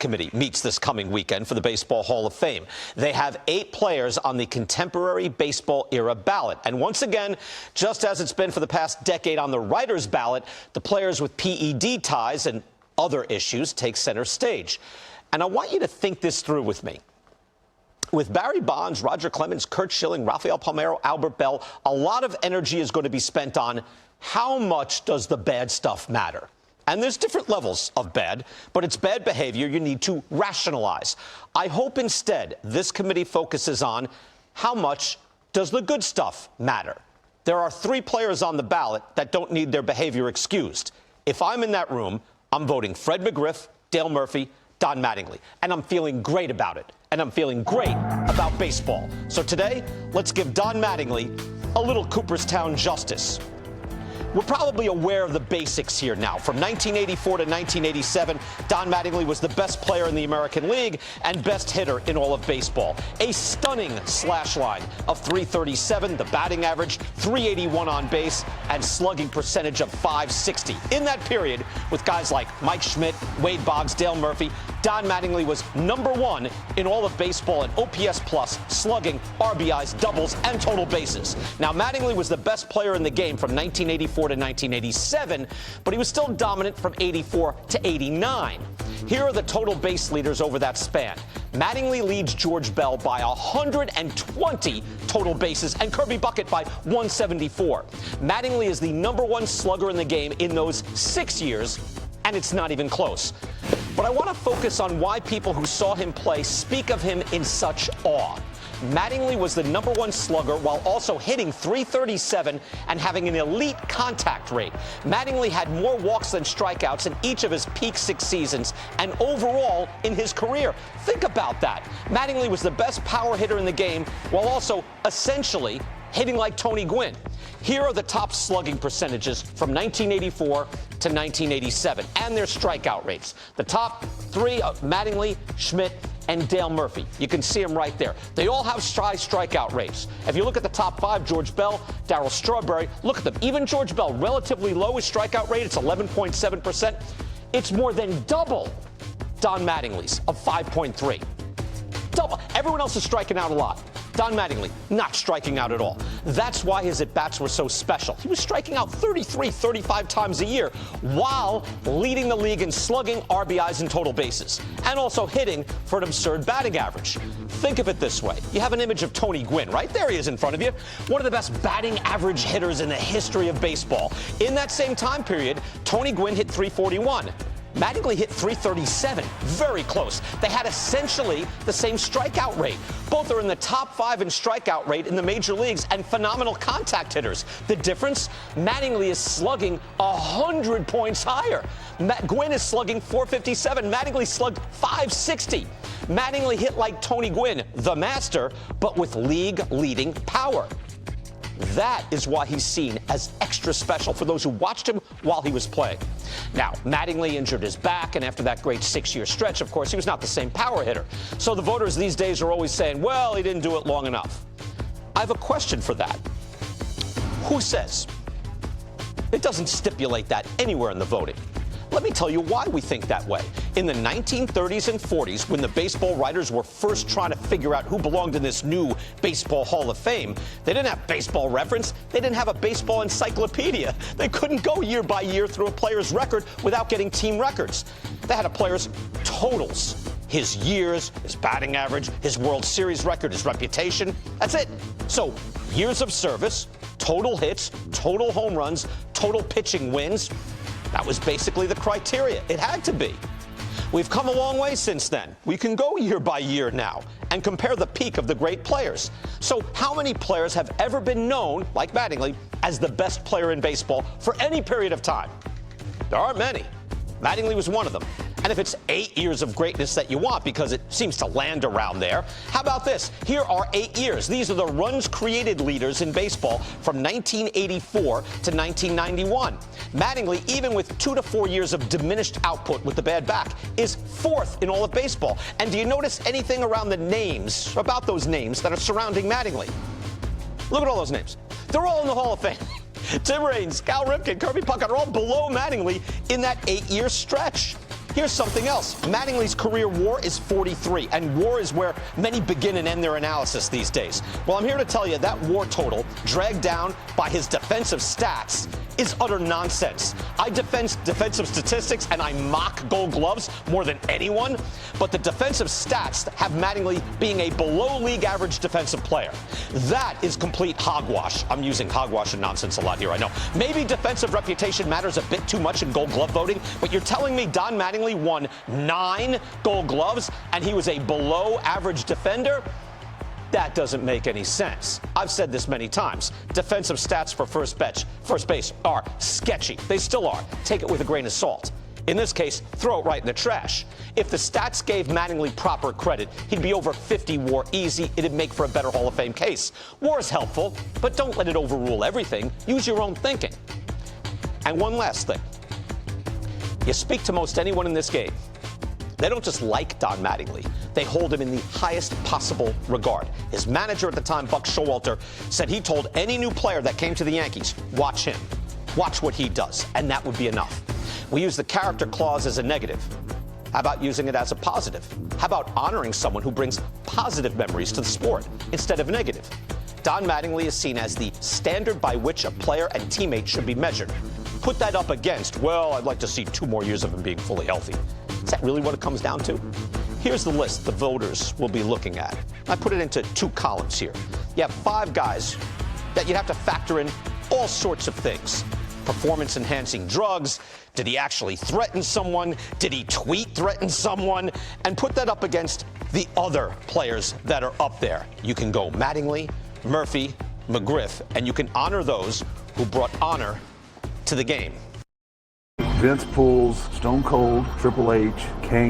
Committee meets this coming weekend for the Baseball Hall of Fame. They have 8 players on the contemporary baseball era ballot. And once again, just as it's been for the past decade on the writers' ballot, the players with PED ties and other issues take center stage. And I want you to think this through with me. With Barry Bonds, Roger Clemens, Curt Schilling, Rafael Palmeiro, Albert Bell, a lot of energy is going to be spent on how much does the bad stuff matter. And there's different levels of bad, but it's bad behavior you need to rationalize. I hope instead this committee focuses on how much does the good stuff matter. There are 3 players on the ballot that don't need their behavior excused. If I'm in that room, I'm voting Fred McGriff, Dale Murphy, Don Mattingly. And I'm feeling great about it. And I'm feeling great about baseball. So today, let's give Don Mattingly a little Cooperstown justice. We're probably aware of the basics here now. From 1984 to 1987, Don Mattingly was the best player in the American League and best hitter in all of baseball. A stunning slash line of .337, the batting average, .381 on base, and slugging percentage of .560. In that period, with guys like Mike Schmidt, Wade Boggs, Dale Murphy, Don Mattingly was #1 in all of baseball in OPS plus, slugging, RBIs, doubles, and total bases. Now, Mattingly was the best player in the game from 1984 to 1987, but he was still dominant from 84 to 89. Here are the total base leaders over that span. Mattingly leads George Bell by 120 total bases and Kirby Bucket by 174. Mattingly is the #1 slugger in the game in those 6 years, and it's not even close. But I want to focus on why people who saw him play speak of him in such awe. Mattingly was the #1 slugger while also hitting .337 and having an elite contact rate. Mattingly had more walks than strikeouts in each of his peak 6 seasons and overall in his career. Think about that. Mattingly was the best power hitter in the game while also essentially hitting like Tony Gwynn. Here are the top slugging percentages from 1984 to 1987 and their strikeout rates. The top 3 are Mattingly, Schmidt, and Dale Murphy. You can see them right there. They all have high strikeout rates. If you look at the top 5, George Bell, Darryl Strawberry, look at them. Even George Bell, relatively low his strikeout rate. It's 11.7%. It's more than double Don Mattingly's of 5.3. Double. Everyone else is striking out a lot. Don Mattingly not striking out at all. That's why his at-bats were so special. He was striking out 33, 35 times a year while leading the league in slugging, RBIs, and total bases, and also hitting for an absurd batting average. Think of it this way. You have an image of Tony Gwynn. Right there he is in front of you. One of the best batting average hitters in the history of baseball. In that same time period, Tony Gwynn hit .341. Mattingly hit .337, very close. They had essentially the same strikeout rate. Both are in the top 5 in strikeout rate in the major leagues and phenomenal contact hitters. The difference? Mattingly is slugging 100 points higher. Gwynn is slugging .457. Mattingly slugged .560. Mattingly hit like Tony Gwynn, the master, but with league-leading power. That is why he's seen as extra special for those who watched him while he was playing. Now, Mattingly injured his back, and after that great 6-year stretch, of course, he was not the same power hitter. So the voters these days are always saying, well, he didn't do it long enough. I have a question for that. Who says? It doesn't stipulate that anywhere in the voting. Let me tell you why we think that way. In the 1930s and 40s, when the baseball writers were first trying to figure out who belonged in this new Baseball Hall of Fame, they didn't have Baseball Reference. They didn't have a baseball encyclopedia. They couldn't go year by year through a player's record without getting team records. They had a player's totals. His years, his batting average, his World Series record, his reputation. That's it. So, years of service, total hits, total home runs, total pitching wins. That was basically the criteria. It had to be. We've come a long way since then. We can go year by year now and compare the peak of the great players. So how many players have ever been known, like Mattingly, as the best player in baseball for any period of time? There aren't many. Mattingly was one of them. And if it's 8 years of greatness that you want, because it seems to land around there, how about this? Here are 8 years. These are the runs created leaders in baseball from 1984 to 1991. Mattingly, even with 2 to 4 years of diminished output with the bad back, is 4th in all of baseball. And do you notice anything around the names, about those names that are surrounding Mattingly? Look at all those names. They're all in the Hall of Fame. Tim Raines, Cal Ripken, Kirby Puckett are all below Mattingly in that 8-year stretch. Here's something else. Mattingly's career WAR is 43, and WAR is where many begin and end their analysis these days. Well, I'm here to tell you that WAR total, dragged down by his defensive stats, is utter nonsense. I defend defensive statistics and I mock Gold Gloves more than anyone, but the defensive stats have Mattingly being a below-league average defensive player. That is complete hogwash. I'm using hogwash and nonsense a lot here, I know. Maybe defensive reputation matters a bit too much in Gold Glove voting, but you're telling me Don Mattingly won 9 Gold Gloves and he was a below-average defender? That doesn't make any sense. I've said this many times. Defensive stats for first base are sketchy. They still are. Take it with a grain of salt. In this case, throw it right in the trash. If the stats gave Mattingly proper credit, he'd be over 50 WAR easy. It'd make for a better Hall of Fame case. WAR is helpful, but don't let it overrule everything. Use your own thinking. And one last thing. You speak to most anyone in this game. They don't just like Don Mattingly. They hold him in the highest possible regard. His manager at the time, Buck Showalter, said he told any new player that came to the Yankees, watch him. Watch what he does. And that would be enough. We use the character clause as a negative. How about using it as a positive? How about honoring someone who brings positive memories to the sport instead of negative? Don Mattingly is seen as the standard by which a player and teammate should be measured. Put that up against, well, I'd like to see 2 more years of him being fully healthy. Is that really what it comes down to? Here's the list the voters will be looking at. I put it into 2 columns here. You have 5 guys that you'd have to factor in all sorts of things. Performance-enhancing drugs. Did he actually threaten someone? Did he tweet threaten someone? And put that up against the other players that are up there. You can go Mattingly, Murphy, McGriff, and you can honor those who brought honor to the game. Vince pulls Stone Cold, Triple H, Kane.